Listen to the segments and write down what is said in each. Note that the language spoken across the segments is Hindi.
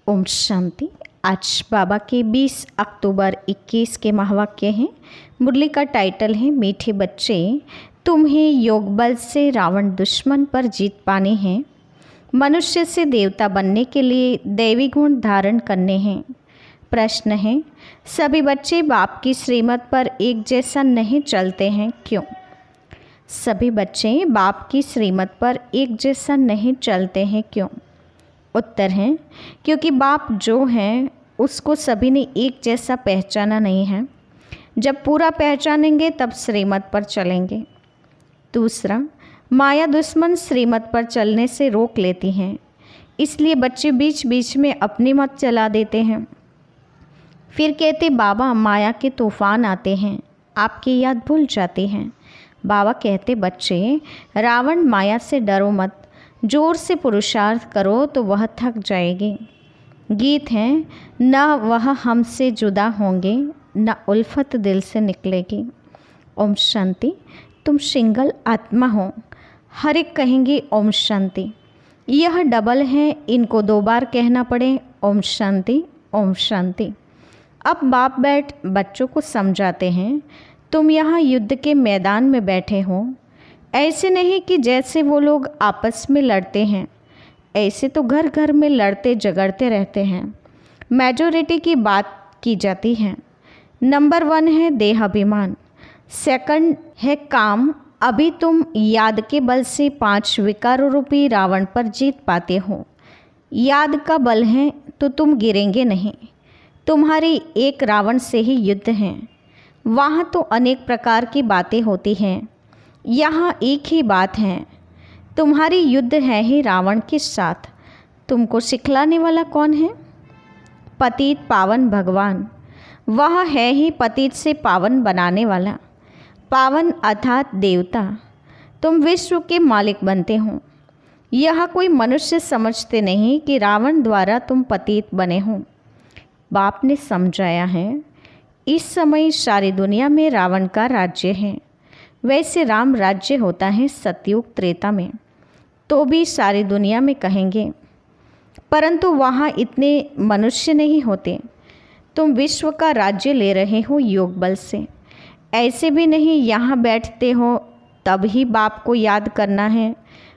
ओम शांति। आज बाबा के 20 अक्टूबर 21 के महावाक्य हैं। मुरली का टाइटल है मीठे बच्चे, तुम्हें योग बल से रावण दुश्मन पर जीत पानी है। मनुष्य से देवता बनने के लिए दैवी गुण धारण करने हैं। प्रश्न है, सभी बच्चे बाप की श्रीमत पर एक जैसा नहीं चलते हैं, क्यों? सभी बच्चे बाप की श्रीमत पर एक जैसा नहीं चलते हैं, क्यों? उत्तर है, क्योंकि बाप जो हैं उसको सभी ने एक जैसा पहचाना नहीं है। जब पूरा पहचानेंगे तब श्रीमत पर चलेंगे। दूसरा, माया दुश्मन श्रीमत पर चलने से रोक लेती हैं, इसलिए बच्चे बीच बीच में अपनी मत चला देते हैं। फिर कहते बाबा माया के तूफान आते हैं, आपकी याद भूल जाती हैं। बाबा कहते बच्चे रावण माया से डरो मत, जोर से पुरुषार्थ करो तो वह थक जाएगी। गीत हैं, न वह हमसे जुदा होंगे, न उल्फत दिल से निकलेगी। ओम शांति। तुम सिंगल आत्मा हो, हर एक कहेंगे ओम शांति। यह डबल है, इनको 2 बार कहना पड़े ओम शांति ओम शांति। अब बाप बैठ बच्चों को समझाते हैं, तुम यहाँ युद्ध के मैदान में बैठे हो। ऐसे नहीं कि जैसे वो लोग आपस में लड़ते हैं, ऐसे तो घर घर में लड़ते झगड़ते रहते हैं। मेजॉरिटी की बात की जाती है। नंबर 1 है देहाभिमान, सेकंड है काम। अभी तुम याद के बल से 5 विकारों रूपी रावण पर जीत पाते हो। याद का बल है तो तुम गिरेंगे नहीं। तुम्हारी एक रावण से ही युद्ध है। वहाँ तो अनेक प्रकार की बातें होती हैं, यहाँ एक ही बात है, तुम्हारी युद्ध है ही रावण के साथ। तुमको सिखलाने वाला कौन है? पतित पावन भगवान। वह है ही पतित से पावन बनाने वाला। पावन अर्थात देवता। तुम विश्व के मालिक बनते हो। यह कोई मनुष्य समझते नहीं कि रावण द्वारा तुम पतित बने हो। बाप ने समझाया है, इस समय सारी दुनिया में रावण का राज्य है। वैसे राम राज्य होता है सतयुग त्रेता में, तो भी सारी दुनिया में कहेंगे, परंतु वहाँ इतने मनुष्य नहीं होते। तुम विश्व का राज्य ले रहे हो योग बल से। ऐसे भी नहीं यहाँ बैठते हो तब ही बाप को याद करना है,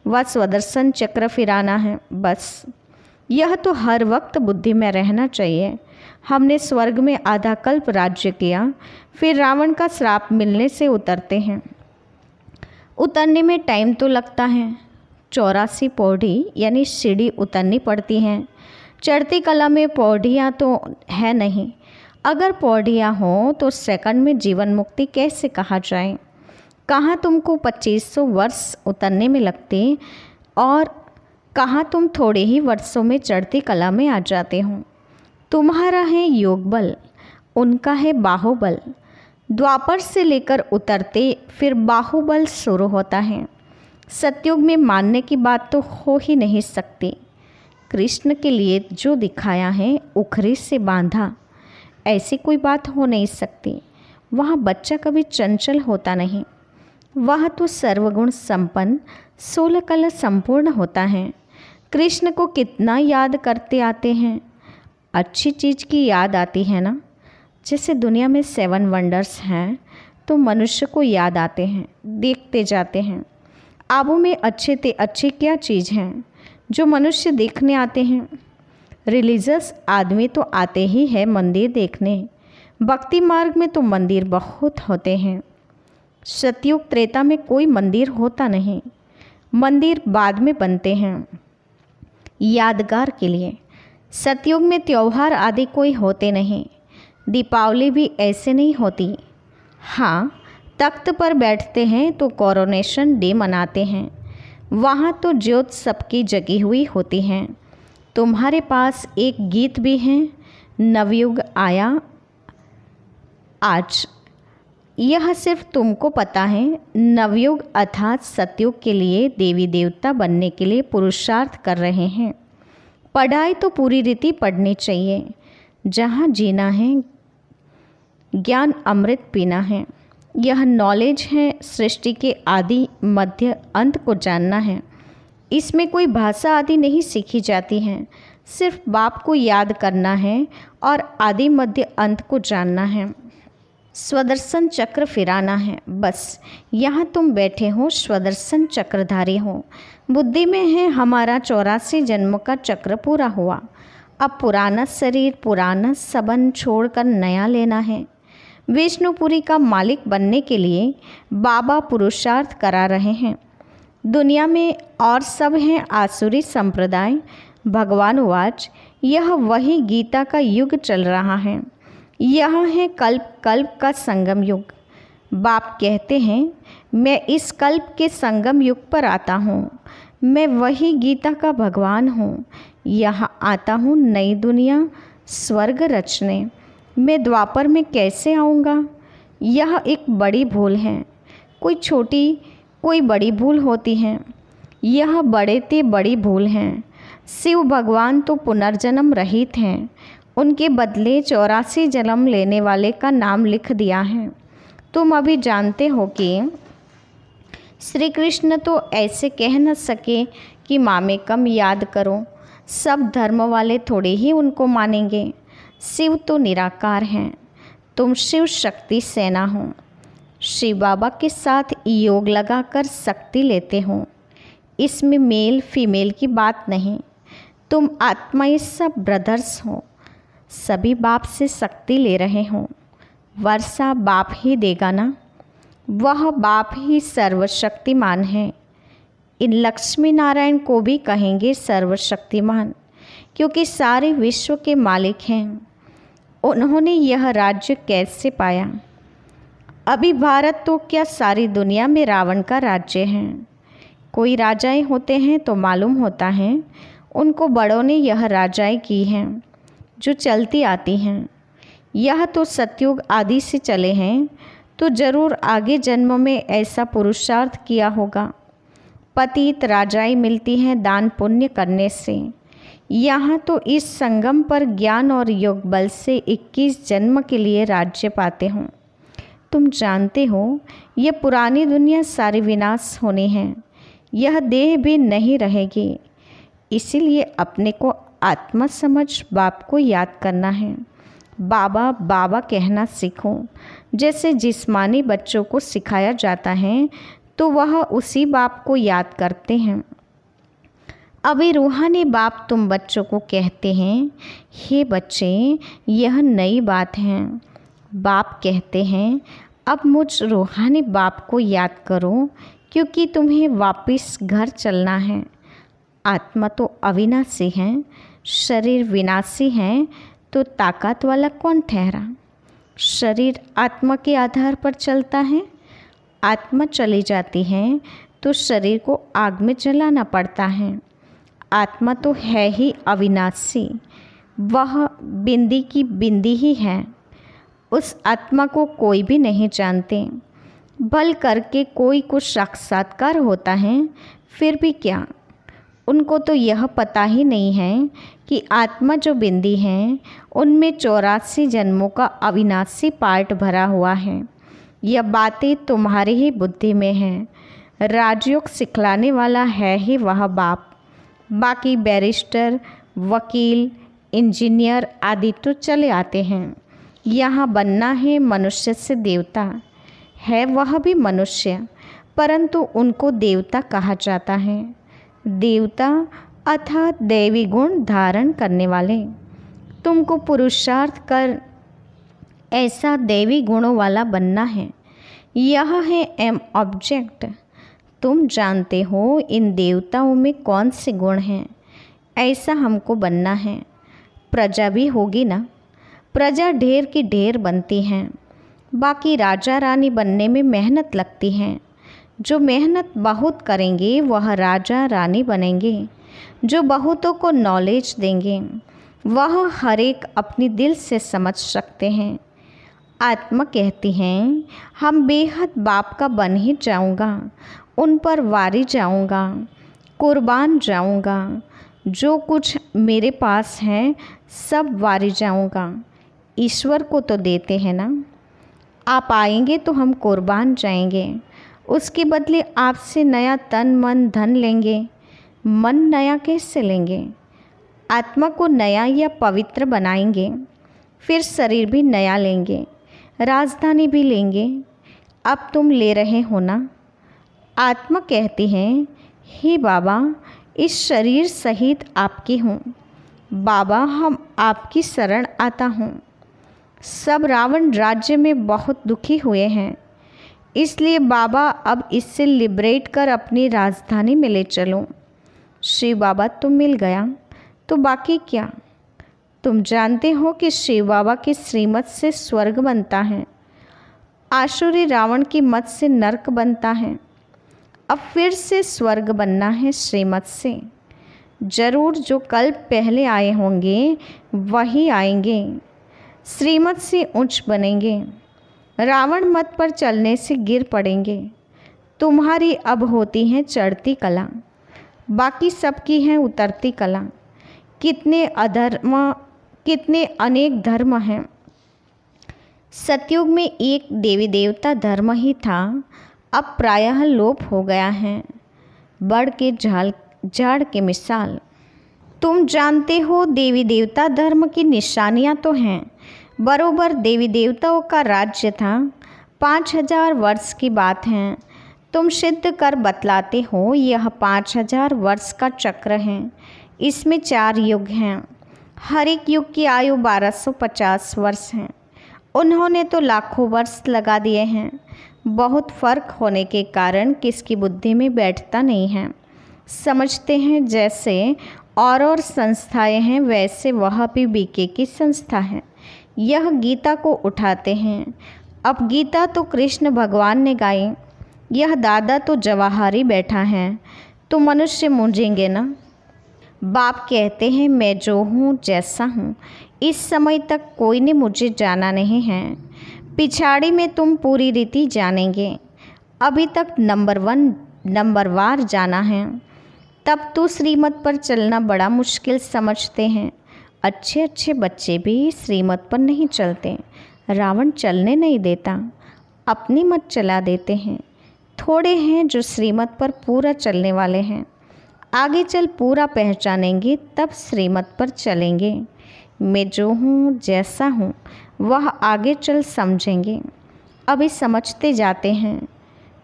व स्वदर्शन चक्र फिराना है, बस। यह तो हर वक्त बुद्धि में रहना चाहिए। हमने स्वर्ग में आधा कल्प राज्य किया, फिर रावण का श्राप मिलने से उतरते हैं। उतरने में टाइम तो लगता है। 84 पौड़ी यानी सीढ़ी उतरनी पड़ती हैं। चढ़ती कला में पौड़ियाँ तो है नहीं। अगर पौड़ियाँ हों तो सेकंड में जीवन मुक्ति कैसे कहा जाए? कहाँ तुमको 2500 वर्ष उतरने में लगते और कहाँ तुम थोड़े ही वर्षों में चढ़ती कला में आ जाते हो। तुम्हारा है योग बल, उनका है बाहुबल। द्वापर से लेकर उतरते फिर बाहुबल शुरू होता है। सतयुग में मानने की बात तो हो ही नहीं सकती। कृष्ण के लिए जो दिखाया है उखरी से बांधा, ऐसी कोई बात हो नहीं सकती। वहाँ बच्चा कभी चंचल होता नहीं। वह तो सर्वगुण संपन्न 16 कला संपूर्ण होता है। कृष्ण को कितना याद करते आते हैं। अच्छी चीज़ की याद आती है ना। जैसे दुनिया में 7 वंडर्स हैं तो मनुष्य को याद आते हैं, देखते जाते हैं। आबू में अच्छे ते अच्छी क्या चीज़ हैं जो मनुष्य देखने आते हैं? रिलीजियस आदमी तो आते ही है मंदिर देखने। भक्ति मार्ग में तो मंदिर बहुत होते हैं। सतयुग त्रेता में कोई मंदिर होता नहीं। मंदिर बाद में बनते हैं यादगार के लिए। सतयुग में त्यौहार आदि कोई होते नहीं। दीपावली भी ऐसे नहीं होती। हाँ, तख्त पर बैठते हैं तो कोरोनेशन डे मनाते हैं। वहाँ तो ज्योत सबकी जगी हुई होती हैं। तुम्हारे पास एक गीत भी है, नवयुग आया आज। यह सिर्फ तुमको पता है। नवयुग अर्थात सतयुग के लिए देवी देवता बनने के लिए पुरुषार्थ कर रहे हैं। पढ़ाई तो पूरी रीति पढ़नी चाहिए। जहाँ जीना है, ज्ञान अमृत पीना है। यह नॉलेज है, सृष्टि के आदि मध्य अंत को जानना है। इसमें कोई भाषा आदि नहीं सीखी जाती है। सिर्फ बाप को याद करना है और आदि मध्य अंत को जानना है। स्वदर्शन चक्र फिराना है। बस यहाँ तुम बैठे हो, स्वदर्शन चक्रधारी हो। बुद्धि में है हमारा 84 जन्म का चक्र पूरा हुआ। अब पुराना शरीर, पुराना संबंध छोड़कर नया लेना है। विष्णुपुरी का मालिक बनने के लिए बाबा पुरुषार्थ करा रहे हैं। दुनिया में और सब हैं आसुरी संप्रदाय। भगवान वाच, यह वही गीता का युग चल रहा है। यह है कल्प कल्प का संगम युग। बाप कहते हैं, मैं इस कल्प के संगम युग पर आता हूँ। मैं वही गीता का भगवान हूँ। यहाँ आता हूँ नई दुनिया स्वर्ग रचने। मैं द्वापर में कैसे आऊँगा? यह एक बड़ी भूल है। कोई छोटी कोई बड़ी भूल होती है। यह बड़े ते बड़ी भूल है। शिव भगवान तो पुनर्जन्म रहित हैं। उनके बदले 84 जन्म लेने वाले का नाम लिख दिया है। तुम अभी जानते हो कि श्री कृष्ण तो ऐसे कह न सके कि माँ में कम याद करो। सब धर्म वाले थोड़े ही उनको मानेंगे। शिव तो निराकार हैं। तुम शिव शक्ति सेना हो। शिव बाबा के साथ योग लगाकर शक्ति लेते हो। इसमें मेल फीमेल की बात नहीं। तुम आत्माएं सब ब्रदर्स हो। सभी बाप से शक्ति ले रहे हो। वर्षा बाप ही देगा ना। वह बाप ही सर्वशक्तिमान है। इन लक्ष्मी नारायण को भी कहेंगे सर्वशक्तिमान, क्योंकि सारे विश्व के मालिक हैं। उन्होंने यह राज्य कैसे पाया? अभी भारत तो क्या सारी दुनिया में रावण का राज्य है। कोई राजाएं होते हैं तो मालूम होता है उनको बड़ों ने यह राजाएं की हैं जो चलती आती हैं। यह तो सतयुग आदि से चले हैं, तो जरूर आगे जन्म में ऐसा पुरुषार्थ किया होगा। पतित राजाएं मिलती हैं दान पुण्य करने से। यहाँ तो इस संगम पर ज्ञान और योग बल से 21 जन्म के लिए राज्य पाते हों। तुम जानते हो यह पुरानी दुनिया सारी विनाश होनी है। यह देह भी नहीं रहेगी। इसीलिए अपने को आत्मा समझ बाप को याद करना है। बाबा बाबा कहना सीखो। जैसे जिस्मानी बच्चों को सिखाया जाता है तो वह उसी बाप को याद करते हैं। अभी रूहानी बाप तुम बच्चों को कहते हैं, हे बच्चे, यह नई बात है। बाप कहते हैं, अब मुझ रूहानी बाप को याद करो, क्योंकि तुम्हें वापस घर चलना है। आत्मा तो अविनाशी है, शरीर विनाशी है, तो ताकत वाला कौन ठहरा? शरीर आत्मा के आधार पर चलता है। आत्मा चली जाती है तो शरीर को आग में जलाना पड़ता है। आत्मा तो है ही अविनाशी। वह बिंदी की बिंदी ही है। उस आत्मा को कोई भी नहीं जानते। बल करके कोई कुछ साक्षात्कार होता है, फिर भी क्या? उनको तो यह पता ही नहीं है कि आत्मा जो बिंदी है उनमें 84 जन्मों का अविनाशी पार्ट भरा हुआ है। यह बातें तुम्हारी ही बुद्धि में हैं। राजयोग सिखलाने वाला है ही वह बाप। बाकी बैरिस्टर, वकील, इंजीनियर आदि तो चले आते हैं। यहाँ बनना है मनुष्य से देवता। है वह भी मनुष्य, परंतु उनको देवता कहा जाता है। देवता अर्थात दैवी गुण धारण करने वाले। तुमको पुरुषार्थ कर ऐसा दैवी गुणों वाला बनना है। यह है एम ऑब्जेक्ट। तुम जानते हो इन देवताओं में कौन से गुण हैं। ऐसा हमको बनना है। प्रजा भी होगी ना। प्रजा ढेर की ढेर बनती हैं। बाकी राजा रानी बनने में मेहनत लगती है। जो मेहनत बहुत करेंगे वह राजा रानी बनेंगे। जो बहुतों को नॉलेज देंगे वह हर एक अपनी दिल से समझ सकते हैं। आत्मा कहती हैं, हम बेहद बाप का बन ही जाऊंगा। उन पर वारी जाऊंगा, कुर्बान जाऊंगा। जो कुछ मेरे पास है सब वारी जाऊंगा। ईश्वर को तो देते हैं ना। आप आएंगे तो हम कुर्बान जाएंगे। उसके बदले आपसे नया तन मन धन लेंगे। मन नया कैसे लेंगे? आत्मा को नया या पवित्र बनाएंगे, फिर शरीर भी नया लेंगे, राजधानी भी लेंगे। अब तुम ले रहे हो ना। आत्मा कहती है, हे बाबा, इस शरीर सहित आपकी हूँ। बाबा, हम आपकी शरण आता हूँ। सब रावण राज्य में बहुत दुखी हुए हैं, इसलिए बाबा अब इससे लिबरेट कर अपनी राजधानी में ले चलो। शिव बाबा, तुम मिल गया तो बाकी क्या। तुम जानते हो कि शिव बाबा की श्रीमत से स्वर्ग बनता है, आसुरी रावण की मत से नरक बनता है। अब फिर से स्वर्ग बनना है श्रीमत से। जरूर जो कल पहले आए होंगे वही आएंगे, श्रीमत से उच्च बनेंगे, रावण मत पर चलने से गिर पड़ेंगे। तुम्हारी अब होती है चढ़ती कला, बाकी सबकी है उतरती कला। कितने अनेक धर्म हैं। सतयुग में एक देवी देवता धर्म ही था, अब प्रायः लोप हो गया है। बड़ के झाड़ के मिसाल। तुम जानते हो देवी देवता धर्म की निशानियाँ तो हैं। बरोबर देवी देवताओं का राज्य था। 5000 वर्ष की बात है। तुम सिद्ध कर बतलाते हो यह 5000 वर्ष का चक्र है। इसमें 4 युग हैं। हर एक युग की आयु 1250 वर्ष है। उन्होंने तो लाखों वर्ष लगा दिए हैं। बहुत फर्क होने के कारण किसकी बुद्धि में बैठता नहीं है। समझते हैं जैसे और संस्थाएं हैं, वैसे वह भी बीके की संस्था है। यह गीता को उठाते हैं। अब गीता तो कृष्ण भगवान ने गाई, यह दादा तो जवाहरी बैठा है, तो मनुष्य मूंझेंगे ना। बाप कहते हैं मैं जो हूँ जैसा हूँ, इस समय तक कोई ने मुझे जाना नहीं है। पिछाड़ी में तुम पूरी रीति जानेंगे। अभी तक नंबरवार जाना है। तब तो श्रीमत पर चलना बड़ा मुश्किल समझते हैं। अच्छे अच्छे बच्चे भी श्रीमत पर नहीं चलते। रावण चलने नहीं देता, अपनी मत चला देते हैं। थोड़े हैं जो श्रीमत पर पूरा चलने वाले हैं। आगे चल पूरा पहचानेंगे, तब श्रीमत पर चलेंगे। मैं जो हूँ जैसा हूँ वह आगे चल समझेंगे। अभी समझते जाते हैं।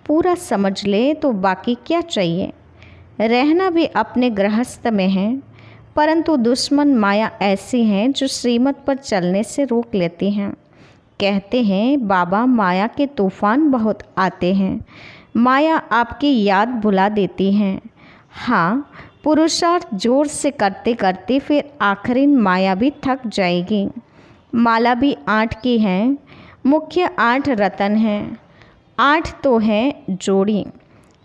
पूरा समझ ले तो बाकी क्या चाहिए। रहना भी अपने गृहस्थ में है, परंतु दुश्मन माया ऐसी हैं जो श्रीमत पर चलने से रोक लेती हैं। कहते हैं बाबा, माया के तूफान बहुत आते हैं, माया आपकी याद भुला देती है। हाँ, पुरुषार्थ जोर से करते करते फिर आखिरी माया भी थक जाएगी। माला भी 8 की है। मुख्य 8 रतन हैं। 8 तो है जोड़ी।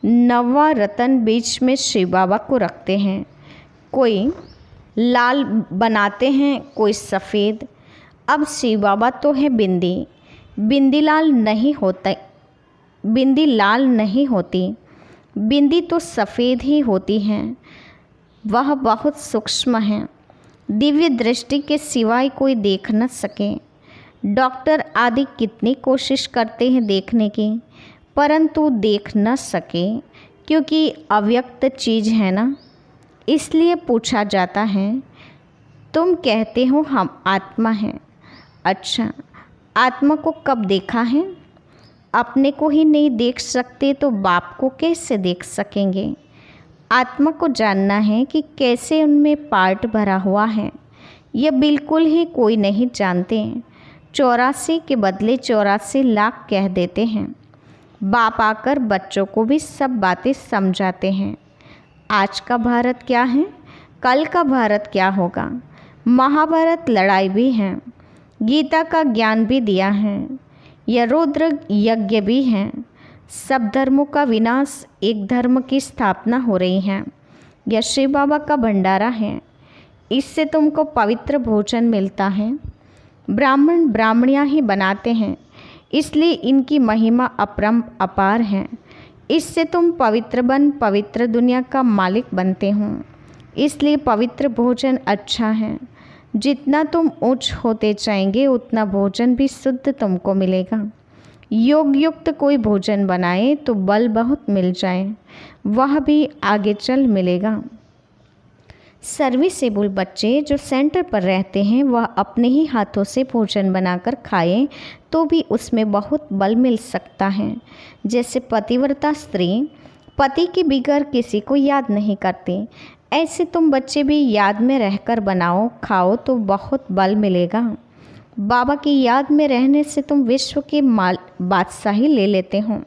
9वां रतन बीच में शिव बाबा को रखते हैं। कोई लाल बनाते हैं, कोई सफ़ेद। अब शिव बाबा तो है बिंदी। बिंदी लाल नहीं होती। बिंदी तो सफ़ेद ही होती है। वह बहुत सूक्ष्म है, दिव्य दृष्टि के सिवाय कोई देख न सके। डॉक्टर आदि कितनी कोशिश करते हैं देखने की, परंतु देख न सके, क्योंकि अव्यक्त चीज़ है ना। इसलिए पूछा जाता है, तुम कहते हो हम आत्मा हैं। अच्छा, आत्मा को कब देखा है? अपने को ही नहीं देख सकते तो बाप को कैसे देख सकेंगे? आत्मा को जानना है कि कैसे उनमें पार्ट भरा हुआ है। यह बिल्कुल ही कोई नहीं जानते। 84 के बदले 84 लाख कह देते हैं। बाप आकर बच्चों को भी सब बातें समझाते हैं। आज का भारत क्या है, कल का भारत क्या होगा। महाभारत लड़ाई भी है, गीता का ज्ञान भी दिया है, यह रुद्र यज्ञ भी है। सब धर्मों का विनाश, एक धर्म की स्थापना हो रही है। यह शिव बाबा का भंडारा है। इससे तुमको पवित्र भोजन मिलता है। ब्राह्मण ब्राह्मणियाँ ही बनाते हैं, इसलिए इनकी महिमा अपार है। इससे तुम पवित्र बन पवित्र दुनिया का मालिक बनते हो। इसलिए पवित्र भोजन अच्छा है। जितना तुम उच्च होते जाएंगे उतना भोजन भी शुद्ध तुमको मिलेगा। योग युक्त कोई भोजन बनाए तो बल बहुत मिल जाए, वह भी आगे चल मिलेगा। सर्विसेबल बच्चे जो सेंटर पर रहते हैं वह अपने ही हाथों से भोजन बनाकर खाएं तो भी उसमें बहुत बल मिल सकता है। जैसे पतिव्रता स्त्री पति के बिगैर किसी को याद नहीं करती, ऐसे तुम बच्चे भी याद में रहकर बनाओ खाओ तो बहुत बल मिलेगा। बाबा की याद में रहने से तुम विश्व के बादशाही ले लेते हो।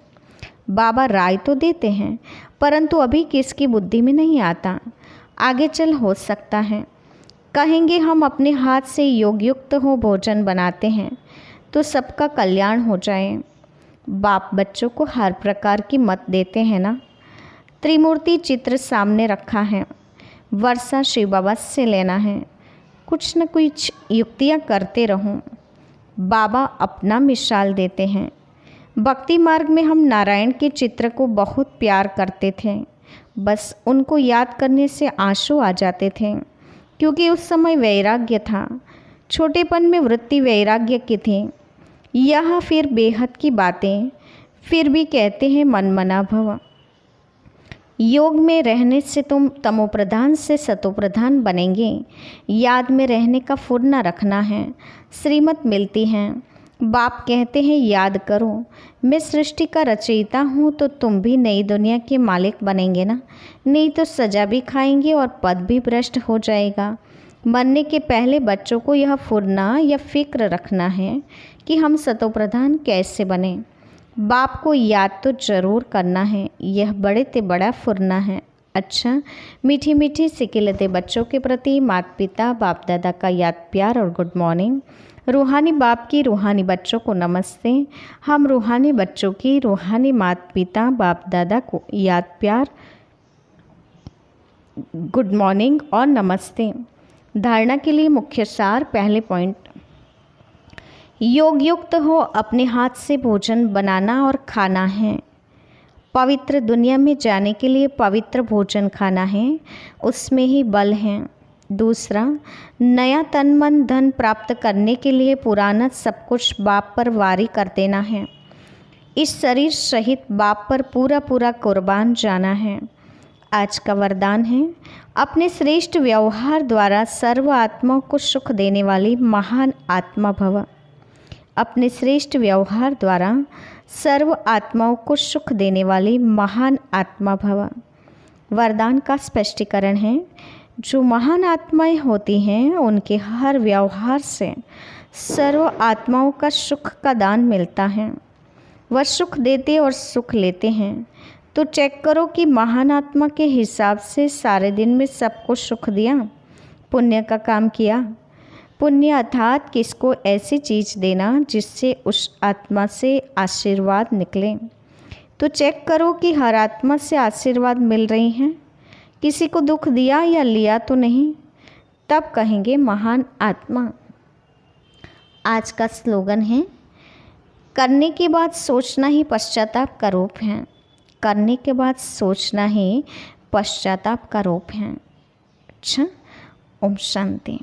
बाबा राय तो देते हैं परंतु अभी किसकी बुद्धि में नहीं आता, आगे चल हो सकता है। कहेंगे हम अपने हाथ से योग युक्त हो भोजन बनाते हैं तो सबका कल्याण हो जाए। बाप बच्चों को हर प्रकार की मत देते हैं ना। त्रिमूर्ति चित्र सामने रखा है, वर्षा शिव बाबा से लेना है, कुछ न कुछ युक्तियाँ करते रहूं। बाबा अपना मिसाल देते हैं। भक्ति मार्ग में हम नारायण के चित्र को बहुत प्यार करते थे, बस उनको याद करने से आंसू आ जाते थे क्योंकि उस समय वैराग्य था। छोटेपन में वृत्ति वैराग्य की थी। यह फिर बेहद की बातें, फिर भी कहते हैं मनमना भव। योग में रहने से तुम तमोप्रधान से सतोप्रधान बनेंगे। याद में रहने का फुर्ना रखना है, श्रीमत मिलती है। बाप कहते हैं याद करो, मैं सृष्टि का रचयिता हूँ तो तुम भी नई दुनिया के मालिक बनेंगे ना, नहीं तो सजा भी खाएंगे और पद भी भ्रष्ट हो जाएगा। मरने के पहले बच्चों को यह फुर्ना या फिक्र रखना है कि हम सतोप्रधान कैसे बने। बाप को याद तो जरूर करना है, यह बड़े ते बड़ा फुर्ना है। अच्छा, मीठी मीठी सिकिलते बच्चों के प्रति माता पिता बाप दादा का याद प्यार और गुड मॉर्निंग। रूहानी बाप की रूहानी बच्चों को नमस्ते। हम रूहानी बच्चों की रूहानी माता पिता बाप दादा को याद प्यार, गुड मॉर्निंग और नमस्ते। धारणा के लिए मुख्य सार, पहले पॉइंट, योग युक्त हो अपने हाथ से भोजन बनाना और खाना है। पवित्र दुनिया में जाने के लिए पवित्र भोजन खाना है, उसमें ही बल है। दूसरा, नया तन मन धन प्राप्त करने के लिए पुराना सब कुछ बाप पर वारी कर देना है। इस शरीर सहित बाप पर पूरा पूरा कुर्बान जाना है। आज का वरदान है, अपने श्रेष्ठ व्यवहार द्वारा सर्व आत्माओं को सुख देने वाली महान आत्मा भव। अपने श्रेष्ठ व्यवहार द्वारा सर्व आत्माओं को सुख देने वाली महान आत्मा भव। वरदान का स्पष्टीकरण है, जो महान आत्माएं होती हैं उनके हर व्यवहार से सर्व आत्माओं का सुख का दान मिलता है। वह सुख देते और सुख लेते हैं। तो चेक करो कि महान आत्मा के हिसाब से सारे दिन में सबको सुख दिया, पुण्य का काम किया। पुण्य अर्थात किसको ऐसी चीज़ देना जिससे उस आत्मा से आशीर्वाद निकले। तो चेक करो कि हर आत्मा से आशीर्वाद मिल रही हैं, किसी को दुख दिया या लिया तो नहीं, तब कहेंगे महान आत्मा। आज का स्लोगन है, करने के बाद सोचना ही पश्चाताप का रूप है। करने के बाद सोचना ही पश्चाताप का रूप है। अच्छा, ओम शांति।